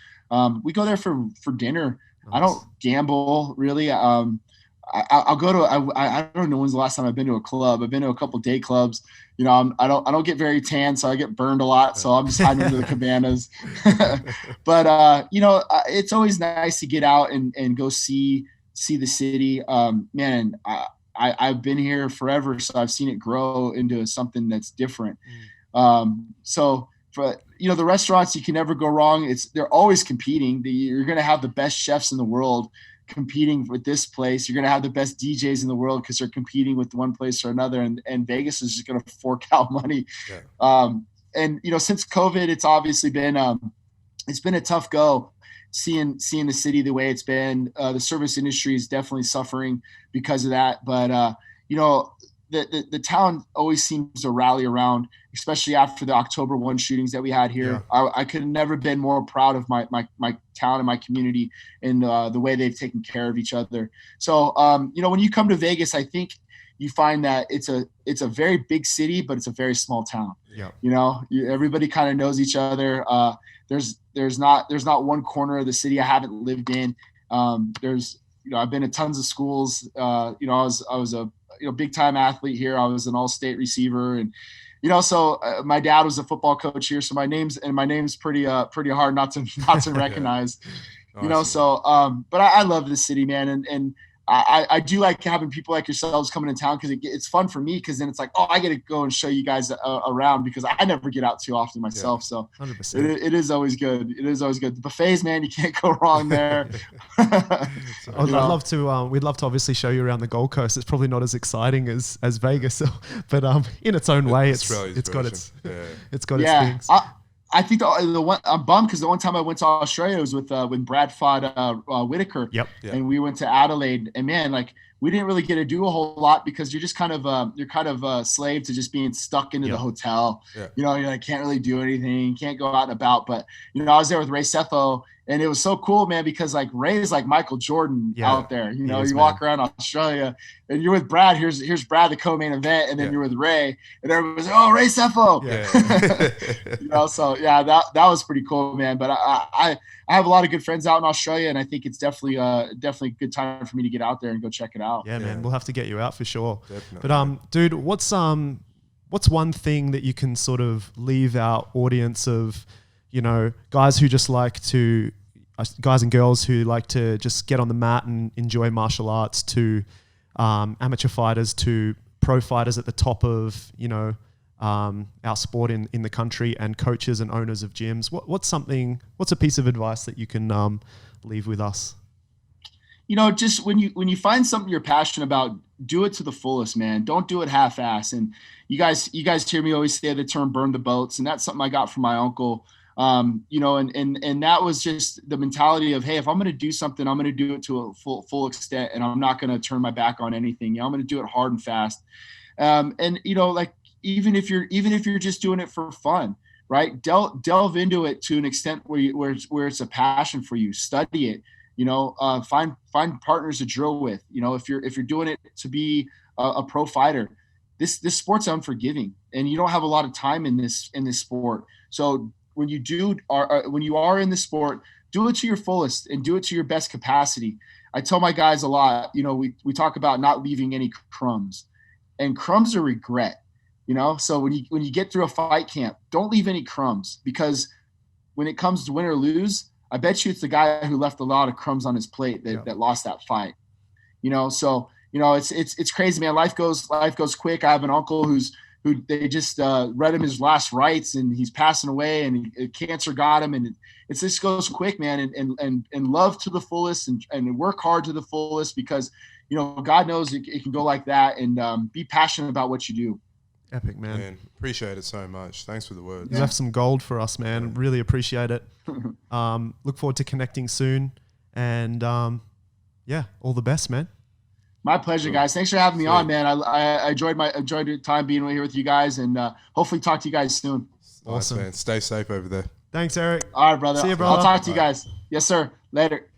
B: We go there for dinner. Nice. I don't gamble really. I'll go to. I don't know when's the last time I've been to a club. I've been to a couple day clubs. I don't get very tan, so I get burned a lot. So I'm just hiding into the cabanas. But it's always nice to get out and go see the city. Man, I've been here forever, so I've seen it grow into something that's different. So for the restaurants, you can never go wrong. They're always competing. You're going to have the best chefs in the world competing with this place. You're going to have the best DJs in the world because they're competing with one place or another. And Vegas is just going to fork out money. Yeah. and since COVID, it's obviously been it's been a tough go seeing the city the way it's been. The service industry is definitely suffering because of that. But the town always seems to rally around, especially after the October 1 shootings that we had here. Yeah. I could have never been more proud of my town and my community and the way they've taken care of each other. So, when you come to Vegas, I think you find that it's a very big city, but it's a very small town. Yeah. Everybody kind of knows each other. There's not one corner of the city I haven't lived in. I've been to tons of schools. I was a big time athlete here. I was an all-state receiver, and so my dad was a football coach here. So my name's pretty hard not to recognize. Yeah. So but I love this city, man, and I do like having people like yourselves coming to town because it's fun for me, because then it's like, oh, I get to go and show you guys around, because I never get out too often myself. Yeah, so 100%. It is always good. It is always good. The buffets, man, you can't go wrong there.
A: I'd love to. We'd love to obviously show you around the Gold Coast. It's probably not as exciting as Vegas, but in its own way, it's got its things.
B: I think the one I'm bummed because the one time I went to Australia was with when Brad fought Whitaker.
A: Yep.
B: And we went to Adelaide, and man, like we didn't really get to do a whole lot because you're just kind of slave to just being stuck into the hotel. Yeah. You're like can't really do anything, can't go out and about. But I was there with Ray Sefo, and it was so cool, man, because like Ray is like Michael Jordan out there. You walk around Australia and you're with Brad. Here's Brad, the co-main event, and then you're with Ray, and everybody's like, oh, Ray Sefo. Yeah. So yeah, that was pretty cool, man. But I have a lot of good friends out in Australia, and I think it's definitely a good time for me to get out there and go check it out.
A: Yeah, man, we'll have to get you out for sure. Definitely. But dude, what's one thing that you can sort of leave our audience of, guys who just like to, guys and girls who like to just get on the mat and enjoy martial arts, to amateur fighters, to pro fighters at the top of, our sport in the country, and coaches and owners of gyms? What's a piece of advice that you can leave with us?
B: Just when you find something you're passionate about, do it to the fullest, man. Don't do it half-ass. And you guys hear me always say the term "burn the boats," and that's something I got from my uncle. And that was just the mentality of, hey, if I'm going to do something, I'm going to do it to a full extent, and I'm not going to turn my back on anything. I'm going to do it hard and fast. Like even if you're just doing it for fun, right? Delve into it to an extent where it's a passion for you. Study it. Find partners to drill with. If you're doing it to be a pro fighter, this sport's unforgiving, and you don't have a lot of time in this sport. So when you are in the sport, do it to your fullest and do it to your best capacity. I tell my guys a lot, we talk about not leaving any crumbs, and crumbs are regret, so when you get through a fight camp, don't leave any crumbs, because when it comes to win or lose, I bet you it's the guy who left a lot of crumbs on his plate that lost that fight, so it's crazy, man. Life goes quick. I have an uncle who they just read him his last rites, and he's passing away, and cancer got him, and it just goes quick, man. And love to the fullest, and work hard to the fullest, because God knows it can go like that, and be passionate about what you do.
A: Epic, man.
C: Appreciate it so much. Thanks for the words.
A: You left some gold for us, man. Really appreciate it. Look forward to connecting soon, and all the best, man.
B: My pleasure, guys. Thanks for having me on, man. I enjoyed the time being here with you guys, and hopefully talk to you guys soon.
C: Awesome, man. Stay safe over there.
A: Thanks, Eric.
B: All right, brother.
A: See you, brother.
B: I'll talk to you guys. Yes, sir. Later.